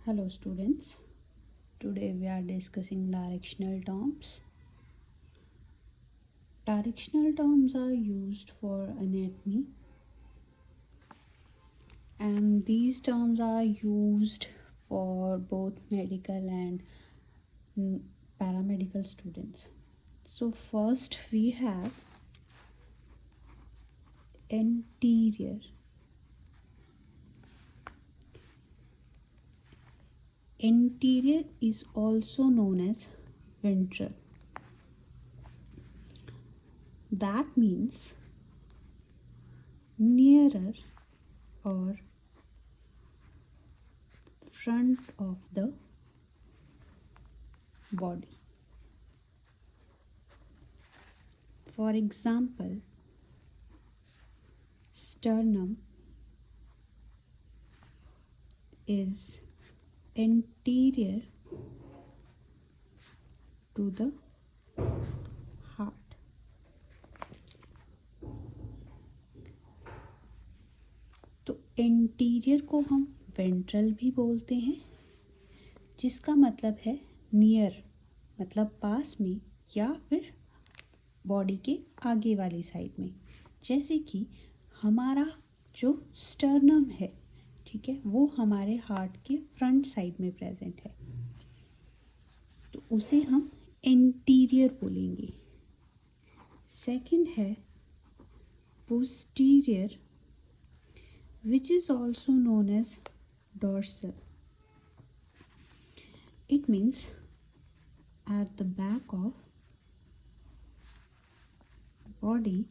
Hello students, today we are discussing directional terms. Directional terms are used for anatomy and these terms are used for both medical and paramedical students. So first we have anterior. Anterior is also known as ventral. That means nearer or front of the body. For example, sternum is anterior to the heart. तो anterior को हम ventral भी बोलते हैं, जिसका मतलब है near, मतलब पास में या फिर बॉडी के आगे वाली साइड में। जैसे कि हमारा जो स्टर्नम है, ठीक है, वो हमारे हार्ट के फ्रंट साइड में प्रेजेंट है, तो उसे हम एंटीरियर बोलेंगे। सेकंड है posterior, which is also known as dorsal. It means at the back of body.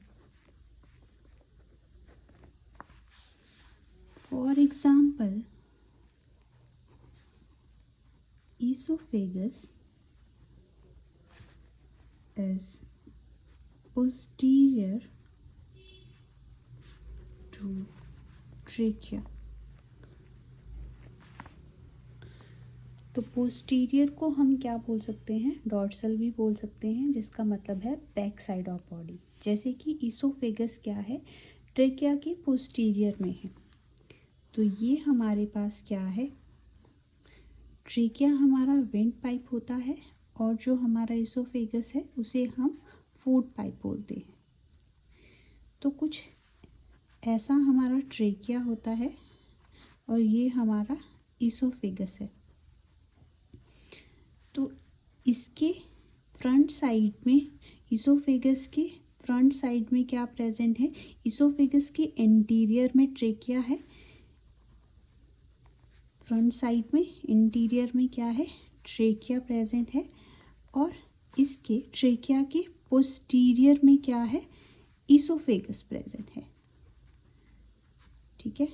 For example, esophagus is posterior to trachea. तो पोस्टीरियर को हम क्या बोल सकते हैं, डॉर्सल भी बोल सकते हैं, जिसका मतलब है बैक साइड ऑफ बॉडी। जैसे कि इसोफेगस क्या है, ट्रेकिया के पोस्टीरियर में है, तो ये हमारे पास क्या है, ट्रेकिया हमारा वेंट पाइप होता है और जो हमारा इसोफेगस है उसे हम फूड पाइप बोलते हैं। तो कुछ ऐसा हमारा ट्रेकिया होता है और ये हमारा इसोफेगस है। तो इसके फ्रंट साइड में, इसोफेगस के फ्रंट साइड में क्या प्रेजेंट है, इसोफेगस के एंटीरियर में ट्रेकिया है, फ्रंट साइड में इंटीरियर में क्या है, ट्रेकिया प्रेजेंट है, और इसके ट्रेकिया के पोस्टीरियर में क्या है, इसोफेगस प्रेजेंट है। ठीक है,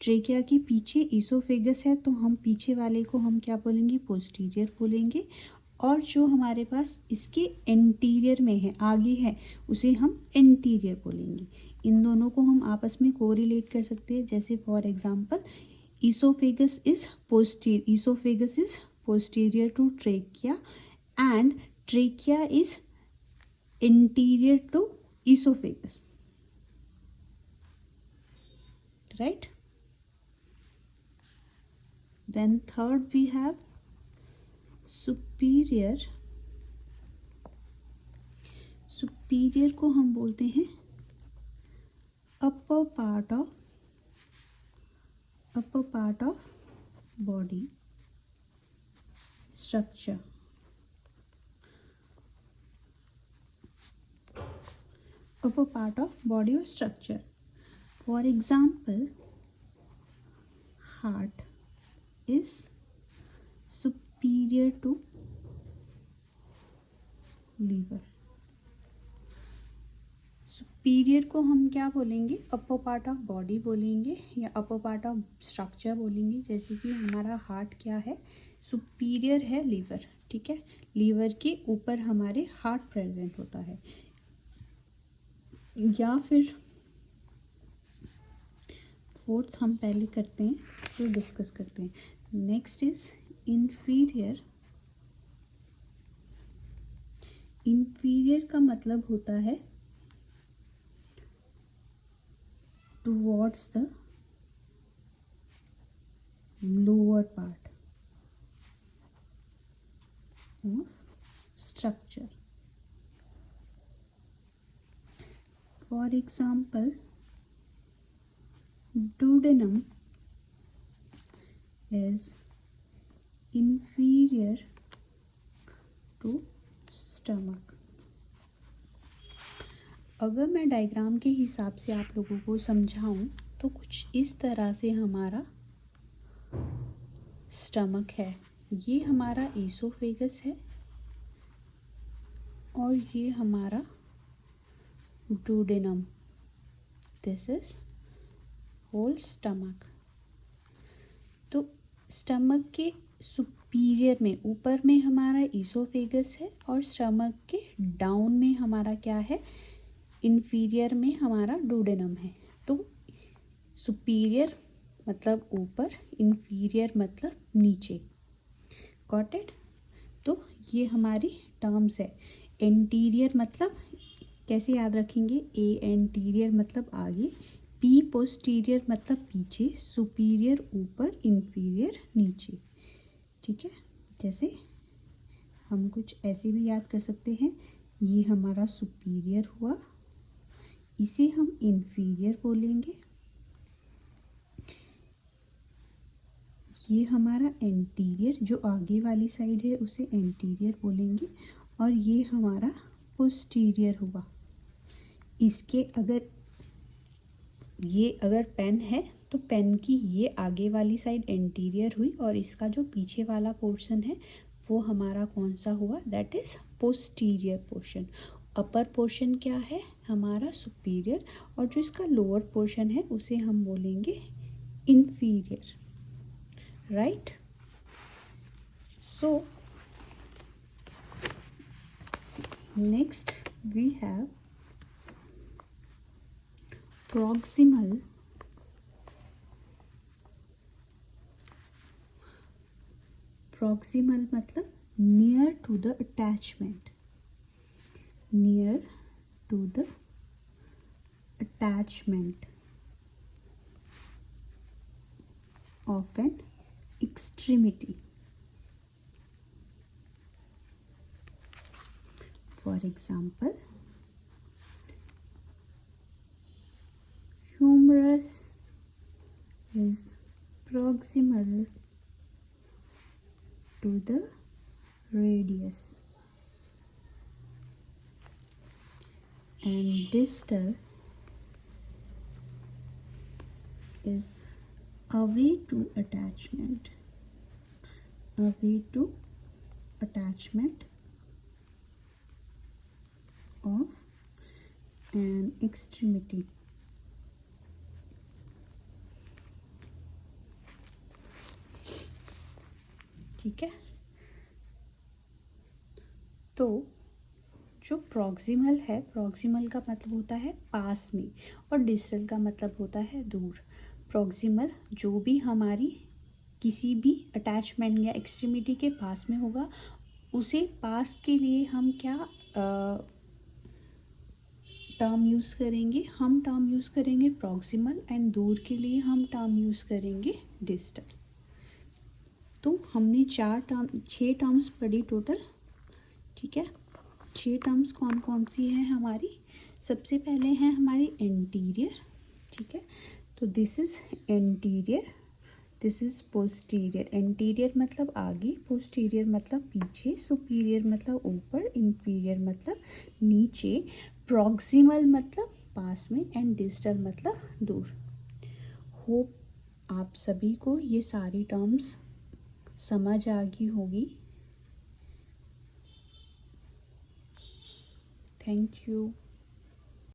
ट्रेकिया के पीछे इसोफेगस है, तो हम पीछे वाले को हम क्या बोलेंगे, पोस्टीरियर बोलेंगे, और जो हमारे पास इसके एंटीरियर में है, आगे है, उसे हम एंटीरियर बोलेंगे। इन दोनों को हम आपस में कोरिलेट कर सकते हैं। जैसे for example, oesophagus is posterior to trachea and trachea is anterior to oesophagus, right? Then third we have superior. superior को हम बोलते हैं upper part of body structure. upper part of body or structure. For example, heart is superior to liver. Superior को हम क्या बोलेंगे, upper part of body बोलेंगे या अपर पार्ट ऑफ स्ट्रक्चर बोलेंगे। जैसे कि हमारा हार्ट क्या है, सुपीरियर है लीवर, ठीक है, लीवर के ऊपर हमारे हार्ट प्रेजेंट होता है। या फिर फोर्थ हम पहले करते हैं, फिर डिस्कस करते हैं। Next is inferior. इंफीरियर का मतलब होता है towards the lower part, of structure. For example, duodenum is inferior to stomach. अगर मैं डायग्राम के हिसाब से आप लोगों को समझाऊं तो कुछ इस तरह से हमारा स्टमक है, ये हमारा ईसोफेगस है और ये हमारा duodenum. This is whole stomach. तो स्टमक के सुपीरियर में, ऊपर में हमारा ईसोफेगस है और स्टमक के डाउन में हमारा क्या है, इन्फीरियर में हमारा डुओडेनम है. तो सुपीरियर मतलब ऊपर, इन्फीरियर मतलब नीचे. Got it? तो ये हमारी टर्म्स है. एंटीरियर मतलब कैसे याद रखेंगे, ए एंटीरियर मतलब आगे, पी पोस्टीरियर मतलब पीछे, सुपीरियर ऊपर, इन्फीरियर नीचे. ठीक है, जैसे हम कुछ ऐसे भी याद कर सकते हैं, ये हमारा सुपीरियर हुआ, इसे हम इन्फीरियर बोलेंगे. ये हमारा एंटीरियर, जो आगे वाली साइड है उसे एंटीरियर बोलेंगे, और ये हमारा पोस्टीरियर हुआ. इसके अगर पेन है तो पेन की ये आगे वाली साइड एंटीरियर हुई और इसका जो पीछे वाला पोर्शन है वो हमारा कौन सा हुआ, that is posterior portion. Upper portion क्या है हमारा सुपीरियर, और जो इसका लोअर पोर्शन है उसे हम बोलेंगे inferior. Right? So next we have proximal मतलब near to the attachment, near to the attachment of an extremity. For example, humerus is proximal to the radius and distal is away to attachment, of an extremity. ठीक है, तो जो proximal है, proximal का मतलब होता है पास में, और डिस्टल का मतलब होता है दूर. प्रॉक्सिमल जो भी हमारी किसी भी अटैचमेंट या एक्सट्रीमिटी के पास में होगा, उसे पास के लिए हम क्या टर्म यूज़ करेंगे, हम टर्म यूज़ करेंगे प्रॉक्सिमल, एंड दूर के लिए हम टर्म यूज़ करेंगे डिस्टल. तो हमने 6 टर्म्स पढ़ी टोटल. ठीक है, 6 टर्म्स कौन कौन सी हैं हमारी. सबसे पहले है हमारी एंटीरियर. ठीक है, तो this is anterior, this is posterior. Anterior मतलब आगे, पोस्टीरियर मतलब पीछे, सुपीरियर मतलब ऊपर, इन्फीरियर मतलब नीचे, प्रॉक्सिमल मतलब पास में, एंड डिस्टल मतलब दूर. होप आप सभी को ये सारी टर्म्स समझ आ गई होगी. Thank you.